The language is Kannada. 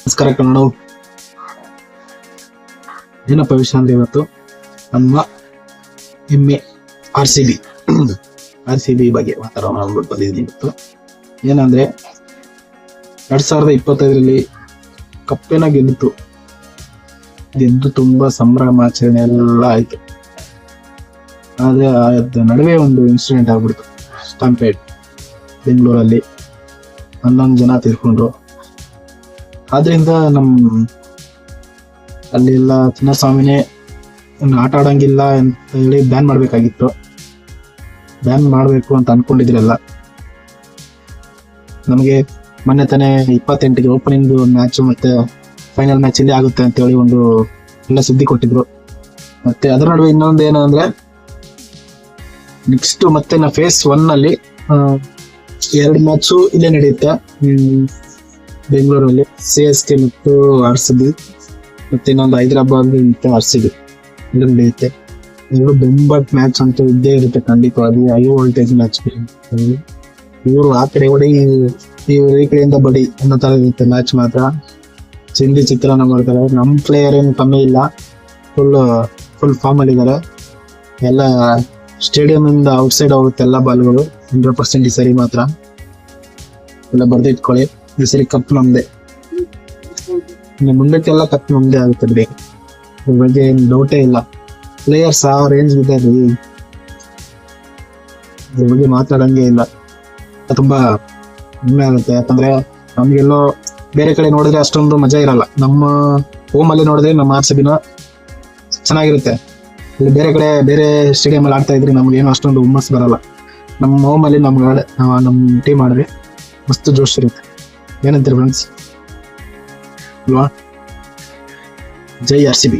ನಮಸ್ಕಾರ ಕನ್ನಡ. ಏನಪ್ಪ ವಿಷಯ ಅಂದ್ರೆ ಇವತ್ತು ನಮ್ಮ ಹೆಮ್ಮೆ ಆರ್ ಸಿ ಬಿ ಬಗ್ಗೆ ಮಾತಾಡೋಣ ಅಂದ್ಬಿಟ್ಟು ಬಂದಿದ್ದೀನಿ. ಇವತ್ತು ಏನಂದ್ರೆ 2025 ಕಪ್ಪೇನ ಗೆದ್ದು ತುಂಬಾ ಸಂಭ್ರಮಾಚರಣೆ ಎಲ್ಲ ಆಯ್ತು. ಆದ್ರೆ ಅದ್ರ ನಡುವೆ ಒಂದು ಇನ್ಸಿಡೆಂಟ್ ಆಗ್ಬಿಡ್ತು. ಸ್ಟಂಪೇಡ್ ಬೆಂಗಳೂರಲ್ಲಿ 11 ಜನ ತೀರ್ಕೊಂಡ್ರು. ಆದ್ರಿಂದ ಅಲ್ಲೆಲ್ಲ ಚಿನ್ನಸ್ವಾಮಿನೇ ಆಟ ಆಡಂಗಿಲ್ಲ ಅಂತ ಹೇಳಿ ಬ್ಯಾನ್ ಮಾಡ್ಬೇಕಾಗಿತ್ತು. ಬ್ಯಾನ್ ಮಾಡ್ಬೇಕು ಅಂತ ಅನ್ಕೊಂಡಿದ್ರಲ್ಲ. ನಮಗೆ ಮೊನ್ನೆ ತಾನೇ 28ಗೆ ಓಪನಿಂಗ್ ಮ್ಯಾಚ್ ಮತ್ತೆ ಫೈನಲ್ ಮ್ಯಾಚ್ ಇಲ್ಲಿ ಆಗುತ್ತೆ ಅಂತ ಹೇಳಿ ಒಂದು ಎಲ್ಲ ಸುದ್ದಿ ಕೊಟ್ಟಿದ್ರು. ಮತ್ತೆ ಅದರ ನಡುವೆ ಇನ್ನೊಂದು ಏನಂದ್ರೆ ನೆಕ್ಸ್ಟ್ ಮತ್ತೆ ಫೇಸ್ 1 ಅಲ್ಲಿ 2 ಮ್ಯಾಚು ಇಲ್ಲೇ ನಡೆಯುತ್ತೆ. ಬೆಂಗಳೂರಲ್ಲಿ CSK ಮತ್ತು RCB, ಮತ್ತೆ ಇನ್ನೊಂದು ಹೈದರಾಬಾದ್ ಮತ್ತೆ RCB ಇಲ್ಲಿ ನಡೆಯುತ್ತೆ. ಇವರು ಬೆಂಬಟ್ ಮ್ಯಾಚ್ ಅಂತೂ ಇದ್ದೇ ಇರುತ್ತೆ ಖಂಡಿತವಾಗಿ. High voltage match. ಇವರು ಆ ಕಡೆ ಹೊಡಿ, ಇವರು ಈ ಕಡೆಯಿಂದ ಬಡಿ ಅನ್ನೋ ತರ ಇರುತ್ತೆ ಮ್ಯಾಚ್ ಮಾತ್ರ. ಚಿಂದಿ ಚಿತ್ರಾನ್ನ ಮಾಡ್ತಾರೆ. ನಮ್ಮ ಪ್ಲೇಯರ್ ಏನು ಕಮ್ಮಿ ಇಲ್ಲ, ಫುಲ್ ಫಾರ್ಮ್ ಅಲ್ಲಿ ಇದ್ದಾರೆ. ಎಲ್ಲ ಸ್ಟೇಡಿಯಂ ಇಂದ ಔಟ್ಸೈಡ್ ಹೋಗುತ್ತೆ ಎಲ್ಲ ಬಾಲ್ಗಳು. 100% ಈ ಸರಿ ಮಾತ್ರ ಎಲ್ಲ ಬರ್ದಿಟ್ಕೊಳ್ಳಿ. ಈ ಸರಿ ಕಪ್ ನಮ್ದೆ. ಮುಂದಕ್ಕೆಲ್ಲ ಕಪ್ ನಮ್ದೆ ಆಗುತ್ತೆ ಬಿಡಿ, ಇದ್ರ ಬಗ್ಗೆ ಏನು ಡೌಟೇ ಇಲ್ಲ. ಪ್ಲೇಯರ್ಸ್ ಆ ರೇಂಜ್ ಇದೆ ರೀ, ಇದ್ರ ಬಗ್ಗೆ ಮಾತಾಡಂಗೆ ಇಲ್ಲ. ತುಂಬಾ ಹೆಮ್ಮೆ ಆಗುತ್ತೆ. ಯಾಕಂದ್ರೆ ನಮ್ಗೆಲ್ಲೋ ಬೇರೆ ಕಡೆ ನೋಡಿದ್ರೆ ಅಷ್ಟೊಂದು ಮಜಾ ಇರಲ್ಲ. ನಮ್ಮ ಹೋಮ್ ಅಲ್ಲಿ ನೋಡಿದ್ರೆ ನಮ್ಮ RCBನ ಚೆನ್ನಾಗಿರುತ್ತೆ. ಇಲ್ಲಿ ಬೇರೆ ಕಡೆ ಬೇರೆ ಸ್ಟೇಡಿಯಂ ಅಲ್ಲಿ ಆಡ್ತಾ ಇದ್ರೆ ನಮ್ಗೆ ಏನೋ ಅಷ್ಟೊಂದು ಹುಮ್ಮಸ್ ಬರಲ್ಲ. ನಮ್ಮ ಹೋಮ್ ಅಲ್ಲಿ ನಮ್ಮ ಟೀಮ್ ಆಡಿದ್ರೆ ಮಸ್ತ್ ಜೋಶ್ ಇರುತ್ತೆ. ಏನಂತೀರಿ ಫ್ರೆಂಡ್ಸ್? ಅಲ್ವಾ? ಜೈ RCB.